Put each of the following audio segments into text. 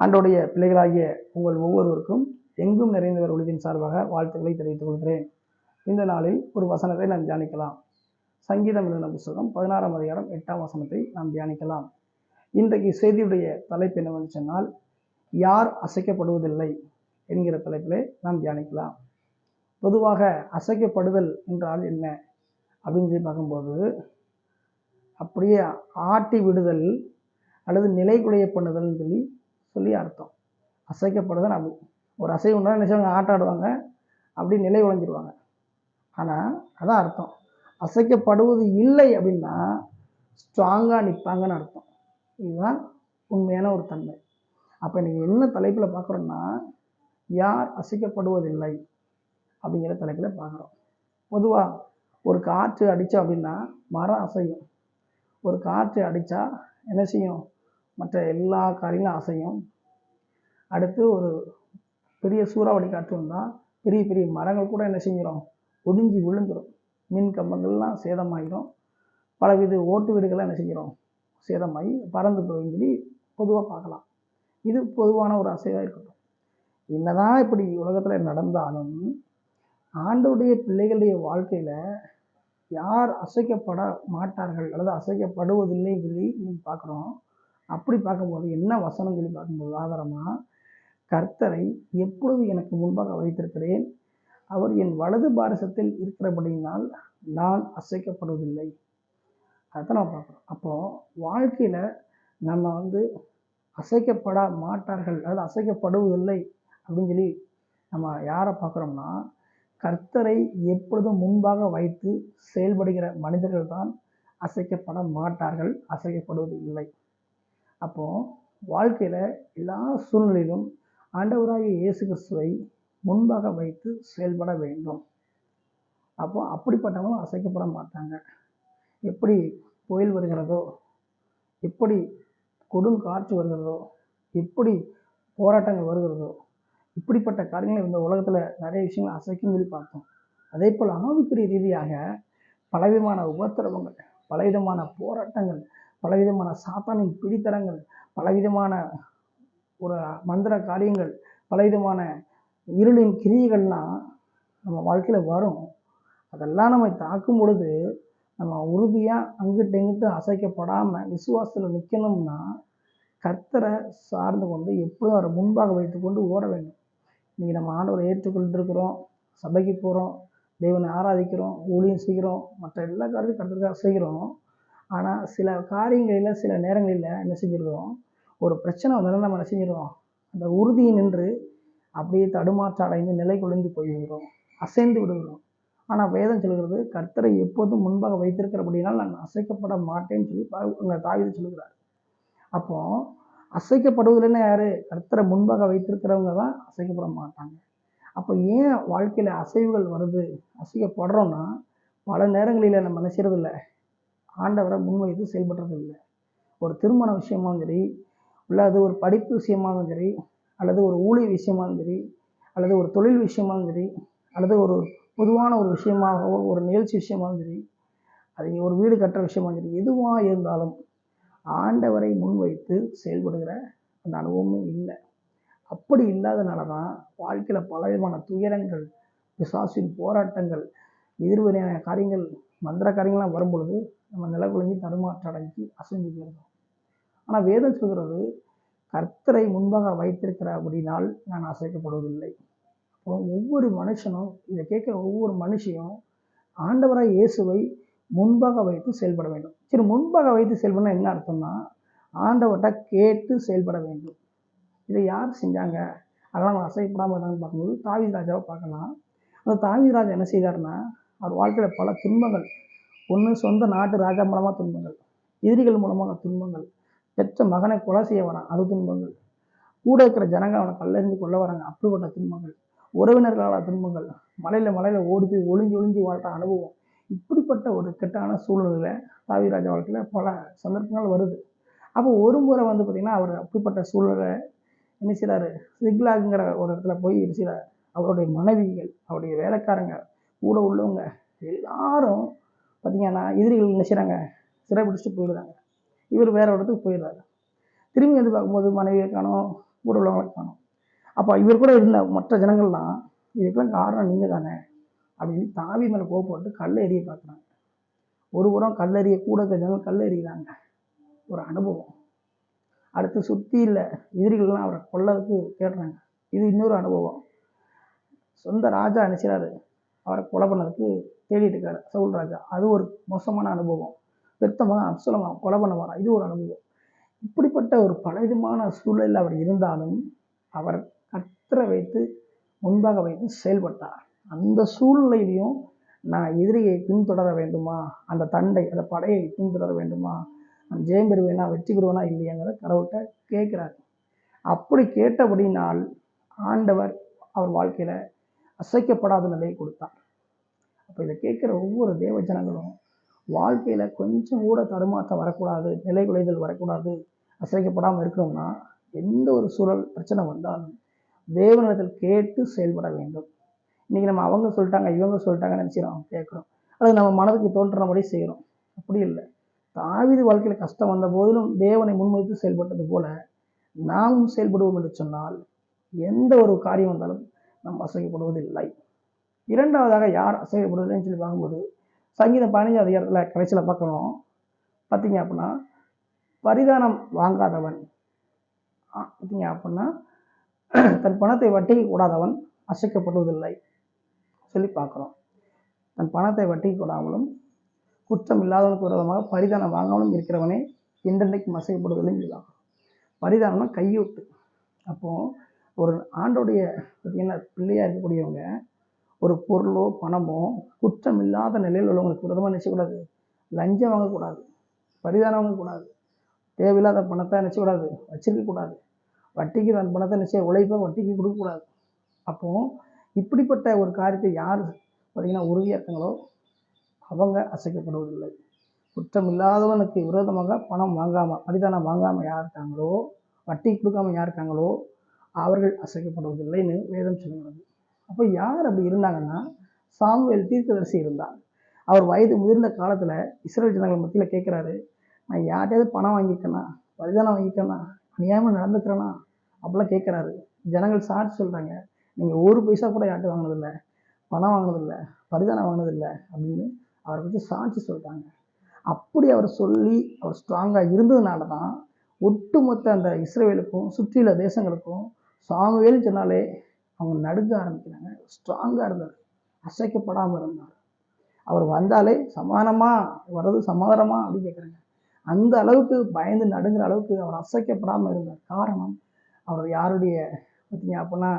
ஆண்டோடைய பிள்ளைகளாகிய உங்கள் ஒவ்வொருவருக்கும் எங்கும் நிறைந்தவர் ஒளிவின் சார்பாக வாழ்த்துக்களை தெரிவித்துக் கொள்கிறேன். இந்த நாளில் ஒரு வசனத்தை நாம் தியானிக்கலாம். சங்கீதம் எழுதின புத்தகம் 16ஆம் அதிகாரம் 8ஆம் வசனத்தை நாம் தியானிக்கலாம். இன்றைக்கு செய்தியுடைய தலைப்பு என்னவென்று சொன்னால், யார் அசைக்கப்படுவதில்லை என்கிற தலைப்பிலே நாம் தியானிக்கலாம். பொதுவாக அசைக்கப்படுதல் என்றால் என்ன அப்படின்னு சொல்லி பார்க்கும்போது, அப்படியே ஆட்டி விடுதல் அல்லது நிலைகுலைய பண்ணுதல்னு சொல்லி அர்த்தம். அசைக்கப்படுதல் அப்படி ஒரு அசைவு உண்டா நினைச்சவங்க ஆட்டாடுவாங்க, அப்படி நிலை குலைஞ்சிருவாங்க. ஆனால் அதான் அர்த்தம். அசைக்கப்படுவது இல்லை அப்படின்னா ஸ்ட்ராங்காக நிற்பாங்கன்னு அர்த்தம். இதுதான் உண்மையான ஒரு தன்மை. அப்போ நீங்கள் என்ன தலைப்பில் பார்க்குறோன்னா, யார் அசைக்கப்படுவதில்லை அப்படிங்கிற தலைப்பில் பார்க்குறோம். பொதுவாக ஒரு காற்று அடித்தோம் அப்படின்னா மரம் அசையும். ஒரு காற்று அடித்தா என்ன செய்யும்? மற்ற எல்லா காரியங்களும் அசையும். அடுத்து ஒரு பெரிய சூறாவளி காற்று வந்தால் பெரிய பெரிய மரங்கள் கூட என்ன செஞ்சிடும்? ஒடிஞ்சு விழுந்துடும். மின் கம்பங்கள்லாம் சேதமாகிடும். பலவித ஓட்டு வீடுகள்லாம் என்ன செஞ்சிடும்? சேதமாகி பறந்து போயின்னு சொல்லி பொதுவாக பார்க்கலாம். இது பொதுவான ஒரு அசைவாக இருக்கட்டும். என்னதான் இப்படி உலகத்தில் நடந்தாலும் ஆண்டவருடைய பிள்ளைகளுடைய வாழ்க்கையில் யார் அசைக்கப்பட மாட்டார்கள் அல்லது அசைக்கப்படுவதில்லைன்னு சொல்லி நீங்கள் பார்க்குறோம். அப்படி பார்க்கும்போது என்ன வசனம் சொல்லி பார்க்கும்போது ஆதாரமாக, கர்த்தரை எப்பொழுது எனக்கு முன்பாக வைத்திருக்கிறேன், அவர் என் வலது பாரசத்தில் இருக்கிறபடியினால் நான் அசைக்கப்படுவதில்லை. அதான் நம்ம பார்க்குறோம். அப்போது வாழ்க்கையில் நம்ம அசைக்கப்பட மாட்டார்கள் அல்லது அசைக்கப்படுவதில்லை அப்படின்னு சொல்லி நம்ம யாரை பார்க்குறோம்னா, கர்த்தரை எப்பொழுதும் முன்பாக வைத்து செயல்படுகிற மனிதர்கள் தான் அசைக்கப்பட மாட்டார்கள், அசைக்கப்படுவது இல்லை. அப்போது வாழ்க்கையில் எல்லா சூழ்நிலையிலும் ஆண்டவராகிய இயேசு கிறிஸ்துவை முன்பாக வைத்து செயல்பட வேண்டும். அப்போ அப்படிப்பட்டவங்க அசைக்கப்பட மாட்டாங்க. எப்படி புயல் வருகிறதோ, எப்படி கொடுங்காற்று வருகிறதோ, எப்படி போராட்டங்கள் வருகிறதோ, இப்படிப்பட்ட காரியங்கள் இந்த உலகத்தில் நிறைய விஷயங்கள் அசைக்கும் சொல்லி பார்த்தோம். அதே போல் ஆவிக்குரிய ரீதியாக பலவிதமான உபத்திரவங்கள், பலவிதமான போராட்டங்கள், பலவிதமான சாத்தானின் பிடித்தரங்கள், பலவிதமான ஒரு மந்திர காரியங்கள், பலவிதமான இருளின் கிரியைகள்லாம் நம்ம வாழ்க்கையில் வரும். அதெல்லாம் நம்ம தாக்கும் பொழுது நம்ம உறுதியாக அங்கிட்டு இங்கிட்டு அசைக்கப்படாமல் விசுவாசத்தில் நிற்கணும்னா, கர்த்தரை சார்ந்து கொண்டு எப்பொழுதும் அவரை முன்பாக வைத்து கொண்டு ஓட வேண்டும். இன்றைக்கி நம்ம ஆண்டவரை ஏற்றுக்கொண்டு இருக்கிறோம், சபைக்கு போகிறோம், தேவனை ஆராதிக்கிறோம், ஊழியம் செய்கிறோம், மற்ற எல்லா காரியத்தையும் கர்த்தருக்காக செய்கிறோம். ஆனால் சில காரியங்களில் சில நேரங்களில் என்ன செஞ்சிருக்கிறோம்? ஒரு பிரச்சனை வந்தாலும் நம்ம என்ன செஞ்சிருவோம்? அந்த உறுதியை நின்று அப்படியே தடுமாற்ற அடைந்து நிலை குலைந்து போய்விடுகிறோம், அசைந்து விடுகிறோம். ஆனால் வேதம் சொல்கிறது, கர்த்தரை எப்போதும் முன்பாக வைத்திருக்கிறபடினால் நான் அசைக்கப்பட மாட்டேன்னு சொல்லி உங்கள் தாவீது சொல்லுகிறார். அப்போது அசைக்கப்படுவதில்லைன்னா யார்? கர்த்தரை முன்பாக வைத்திருக்கிறவங்க தான் அசைக்கப்பட மாட்டாங்க. அப்போ ஏன் வாழ்க்கையில் அசைவுகள் வருது, அசைக்கப்படுறோன்னா, பல நேரங்களில் நம்ம என்ன செய்யறதில்லை? ஆண்டவரை முன்வைத்து செயல்படுறது இல்லை. ஒரு திருமண விஷயமாகவும் சரி, இல்லை அது ஒரு படிப்பு விஷயமாகவும் சரி, அல்லது ஒரு ஊழிய விஷயமாகவும் சரி, அல்லது ஒரு தொழில் விஷயமாகவும் சரி, அல்லது ஒரு பொதுவான ஒரு விஷயமாகவோ ஒரு நிகழ்ச்சி விஷயமாகவும் சரி, அது ஒரு வீடு கட்டுற விஷயமாகவும் சரி, எதுவாக இருந்தாலும் ஆண்டவரை முன்வைத்து செயல்படுகிற அந்த அனுபவமே இல்லை. அப்படி இல்லாதனால தான் வாழ்க்கையில் பலவிதமான துயரங்கள், பிசாசின் போராட்டங்கள், எதிர்வரையான காரியங்கள், மந்திர காரியங்கள்லாம் வரும்பொழுது நம்ம நிலகுலைஞ்சி தடுமாற்ற அடைஞ்சு அசைஞ்சு போயிருந்தோம். ஆனால் வேதம் சொல்கிறது, கர்த்தரை முன்பாக வைத்திருக்கிற அப்படினால் நான் அசைக்கப்படுவதில்லை. அப்போ ஒவ்வொரு மனுஷனும், இதை கேட்குற ஒவ்வொரு மனுஷியும் ஆண்டவராய் இயேசுவை முன்பாக வைத்து செயல்பட வேண்டும். சரி, முன்பாக வைத்து செயல்படணும் என்ன அர்த்தம்னா, ஆண்டவர்கிட்ட கேட்டு செயல்பட வேண்டும். இதை யார் செஞ்சாங்க? அதெல்லாம் நம்ம அசைக்கப்படாமல் இருந்தாங்கன்னு பார்க்கும்போது தாவீது ராஜாவை பார்க்கலாம். அந்த தாவீது ராஜா என்ன செய்தார்னா, அவர் வாழ்க்கையில் பல துன்பங்கள், ஒன்று சொந்த நாட்டு ராஜா மூலமாக துன்பங்கள், எதிரிகள் மூலமாக துன்பங்கள், பெற்ற மகனை கொலை செய்ய வரான், அது துன்பங்கள், கூட இருக்கிற ஜனங்கள் அவனை கல்லெறிஞ்சு கொள்ள வராங்க, அப்படிப்பட்ட துன்பங்கள், உறவினர்களால் துன்பங்கள், மலையில் ஓடி போய் ஒளிஞ்சு வாழ்கிற அனுபவம், இப்படிப்பட்ட ஒரு கெட்டான சூழ்நிலையில் தாவீது ராஜா வாழ்க்கையில் பல சந்தர்ப்பங்கள் வருது. அப்போ ஒரு முறை பார்த்திங்கன்னா, அவர் அப்படிப்பட்ட சூழ்நிலை என்ன செய்கிறாரு? சிக்லாகுங்கிற ஒரு இடத்துல போய் இருக்கிறார். அவருடைய மனைவிகள், அவருடைய வேலைக்காரங்க, கூட உள்ளவங்க எல்லாரும் பார்த்திங்கன்னா எதிரிகள் என்ன செய்கிறாங்க? சிறைப்பிடிச்சிட்டு போயிடுறாங்க. இவர் வேற இடத்துக்கு போயிடுறாரு. திரும்பி பார்க்கும்போது மனைவியை காணோம், கூட உள்ளவங்களை காணும். அப்போ இவர் கூட இருந்த மற்ற ஜனங்கள்லாம் இதுக்கெல்லாம் காரணம் நீங்கள் தானே அப்படின்னு தாவீது மேலே கோவப்பட்டு கல்லை எறிய பார்க்குறாங்க. ஒரு புறம் கல்லெறிய கூட இருக்க ஜனங்கள் கல் எறிகிறாங்க. ஒரு அனுபவம். அடுத்து சுற்றி இல்லை எதிரிகள்லாம் அவரை கொல்லதுக்கு கேட்டுறாங்க. இது இன்னொரு அனுபவம். சொந்த ராஜா நினைச்சாரு அவரை கொலை பண்ணதுக்கு தேடிட்டு இருக்காரு சவுல் ராஜா. அது ஒரு மோசமான அனுபவம். பெத்த மகன் அப்சலோமை கொலை பண்ண வரான். இது ஒரு அனுபவம். இப்படிப்பட்ட ஒரு பலவிதமான சூழலில் அவர் இருந்தாலும் அவர் கர்த்தரை வைத்து முன்பாக வைத்து செயல்பட்டார். அந்த சூழ்நிலையிலையும் நான் எதிரியை பின்தொடர வேண்டுமா, அந்த தண்டை அந்த படையை பின்தொடர வேண்டுமா, நான் ஜெயம் பெறுவேனா வெற்றி பெறுவேனா இல்லையாங்கிறத கடவுள்கிட்ட கேட்குறாரு. அப்படி கேட்டபடினால் ஆண்டவர் அவர் வாழ்க்கையில் அசைக்கப்படாத நிலையை கொடுத்தார். அப்போ இதை கேட்குற ஒவ்வொரு தேவ ஜனங்களும் வாழ்க்கையில் கொஞ்சம் கூட தடுமாற்றம் வரக்கூடாது, நிலை குலைதல் வரக்கூடாது, அசைக்கப்படாமல் இருக்கணும்னா எந்த ஒரு சூழல் பிரச்சனை வந்தாலும் தேவனிடத்தில் கேட்டு செயல்பட வேண்டும். இன்றைக்கி நம்ம அவங்க சொல்லிட்டாங்க இவங்க சொல்லிட்டாங்கன்னு நினச்சிடும் கேட்குறோம், அது நம்ம மனதுக்கு தோன்றபடி செய்கிறோம். அப்படி இல்லை. தாவீது வாழ்க்கையில் கஷ்டம் வந்த போதிலும் தேவனை முன்வைத்து செயல்பட்டது போல நாமும் செயல்படுவோம் என்று சொன்னால் எந்த ஒரு காரியம் வந்தாலும் நாம் அசைக்கப்படுவதில்லை. இரண்டாவதாக யார் அசைக்கப்படுவதில்லைன்னு சொல்லி பார்க்கும்போது சங்கீதம் 15 அதிகாரத்தில் கடைசியில் பார்க்கணும். பார்த்தீங்க அப்படின்னா பரிதானம் வாங்காதவன், பார்த்தீங்க அப்படின்னா தன் பணத்தை வட்டிக்கு கூடாதவன் அசைக்கப்படுவதில்லை சொல்லி பார்க்குறோம். தன் பணத்தை வட்டிக்கு கூடாமலும் குற்றம் இல்லாதவனுக்கு விரோதமாக பரிதானம் வாங்காமலும் இருக்கிறவனே என்றென்றைக்கும் அசைக்கப்படுவதில்லைன்னு சொல்லி பார்க்குறோம். பரிதானம்னா கையூட்டு. அப்போது ஒரு ஆண்டோடைய பார்த்தீங்கன்னா பிள்ளையாக இருக்கக்கூடியவங்க ஒரு பொருளோ பணமோ குற்றம் இல்லாத நிலையில் உள்ளவங்களுக்கு விரோதமாக நினைச்சக்கூடாது. லஞ்சம் வாங்கக்கூடாது, பரிதானம் வாங்கக்கூடாது, தேவையில்லாத பணத்தை நினைச்சக்கூடாது, வச்சிருக்கக்கூடாது, வட்டிக்கு தன் பணத்தை நிச்சயம் உழைப்பை வட்டிக்கு கொடுக்கக்கூடாது. அப்போது இப்படிப்பட்ட ஒரு காரியத்தை யார் பார்த்திங்கன்னா உறுதியாக இருக்காங்களோ அவங்க அசைக்கப்படுவதில்லை. குற்றம் இல்லாதவனுக்கு விரோதமாக பணம் வாங்காமல் பரிதானம் வாங்காமல் யார் இருக்காங்களோ, வட்டி கொடுக்காமல் யார் இருக்காங்களோ அவர்கள் அசைக்கப்படுவதில்லைன்னு வேதம் சொல்லுகிறது. அப்போ யார் அப்படி இருந்தாங்கன்னா சாமுவேல் தீர்க்கதரிசி இருந்தார். அவர் வயது முதிர்ந்த காலத்தில் இஸ்ரேல் ஜனங்கள் மத்தியில் கேட்குறாரு, நான் யார்ட்டையாவது பணம் வாங்கியிருக்கேனா, பரிதானம் வாங்கியிருக்கேனா, அநியாயமாக நடந்துக்கிறேனா அப்படிலாம் கேட்குறாரு. ஜனங்கள் சாட்சி சொல்கிறாங்க, நீங்கள் ஒரு பைசா கூட யார்ட்டும் வாங்கினதில்லை, பணம் வாங்கினதில்லை, பரிதானம் வாங்கினதில்லை அப்படின்னு அவரை பற்றி சாட்சி சொல்கிறாங்க. அப்படி அவர் சொல்லி அவர் ஸ்ட்ராங்காக இருந்ததுனால தான் ஒட்டுமொத்த அந்த இஸ்ரேலுக்கும் சுற்றியுள்ள தேசங்களுக்கும் சாமுவேல் சொன்னாலே அவங்க நடுங்க ஆரம்பிக்கிறாங்க. ஸ்ட்ராங்காக இருந்தார், அசைக்கப்படாமல் இருந்தார். அவர் வந்தாலே சமாதானமாக வர்றது சமாதானமாக அப்படின்னு கேட்குறாங்க. அந்த அளவுக்கு பயந்து நடுங்கிற அளவுக்கு அவர் அசைக்கப்படாமல் இருந்தார். காரணம் அவர் யாருடைய பார்த்தீங்க அப்படின்னா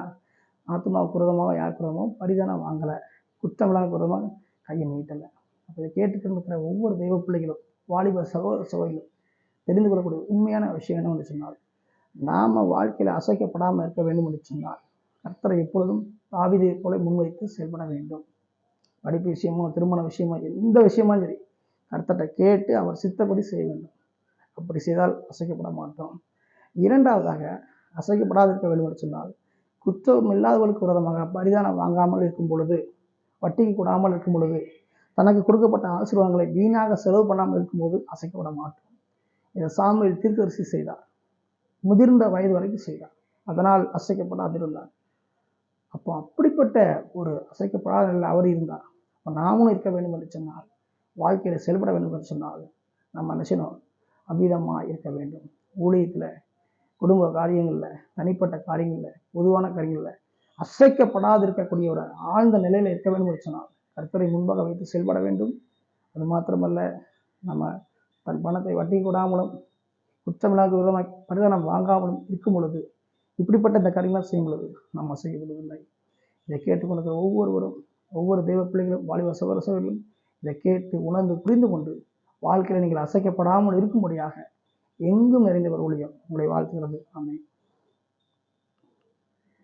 ஆத்மாவுக்கு விரோதமாக யாருக்கு விரோதமோ பரிதானம் வாங்கலை, குற்றமில்லாத விரோதமாக கையை நீட்டலை. அப்போ இதை கேட்டுக்கிட்டு இருக்கிற ஒவ்வொரு தெய்வ பிள்ளைகளும் வாலிப சகோதர சகோதரிகளும் தெரிந்து கொள்ளக்கூடிய உண்மையான விஷயம் என்னவென்று சொன்னால் நாம் வாழ்க்கையில் அசைக்கப்படாமல் இருக்க வேண்டும் என்று சொன்னால் கர்த்தரை எப்பொழுதும் தாவீதை போல முன்வைத்து செயல்பட வேண்டும். படிப்பு விஷயமோ திருமண விஷயமோ எந்த விஷயமோ சரி கர்த்தரை கேட்டு அவர் சித்தப்படி செய்ய வேண்டும். அப்படி செய்தால் அசைக்கப்பட மாட்டோம். இரண்டாவதாக அசைக்கப்படாது இருக்க வேண்டும் என்று சொன்னால் குற்றம் இல்லாதவர்களுக்கு விரோதமாக பரிதானம் வாங்காமல் இருக்கும் பொழுது, வட்டிக்கு கூடாமல் இருக்கும் பொழுது, தனக்கு கொடுக்கப்பட்ட ஆசீர்வாதங்களை வீணாக செலவு பண்ணாமல் இருக்கும்போது அசைக்கப்பட மாட்டோம். இதை சாமுவேல் தீர்க்கதரிசி செய்தார். முதிர்ந்த வயது வரைக்கும் செய்தார். அதனால் அசைக்கப்படாதிருந்தார். அப்போ அப்படிப்பட்ட ஒரு அசைக்கப்படாத நிலையில் அவர் இருந்தார். அப்போ நாமும் இருக்க வேண்டும் என்று சொன்னால், வாழ்க்கையில் செயல்பட வேண்டும் என்று சொன்னால் நம்ம நினைச்சணும் அபீதமாக இருக்க வேண்டும். ஊழியத்தில், குடும்ப காரியங்களில், தனிப்பட்ட காரியங்களில், பொதுவான காரியங்களில் அசைக்கப்படாது இருக்கக்கூடிய ஒரு ஆழ்ந்த நிலையில் இருக்க வேண்டும் என்று சொன்னால் கர்த்தரை முன்பாக வைத்து செயல்பட வேண்டும். அது மாத்திரமல்ல, நம்ம தன் பணத்தை வட்டி கூடாமலும் குற்றமில்லாத விதமாக பரிதானம் வாங்காமலும் இருக்கும் பொழுது இப்படிப்பட்ட இந்த காரியங்களாம் செய்யும் பொழுது நாம் அசைக்கப்படுவதில்லை. இதை கேட்டுக்கொண்டிருக்கிற ஒவ்வொருவரும், ஒவ்வொரு தெய்வ பிள்ளைகளும், வாலிப சகோதர சகோதரிகளும் இதை கேட்டு உணர்ந்து புரிந்து கொண்டு வாழ்க்கையில் நீங்கள் அசைக்கப்படாமல் இருக்கும்படியாக எங்கும் நிறைந்தவர் ஊழியம் உங்களை வாழ்த்துகிறது. ஆமென்.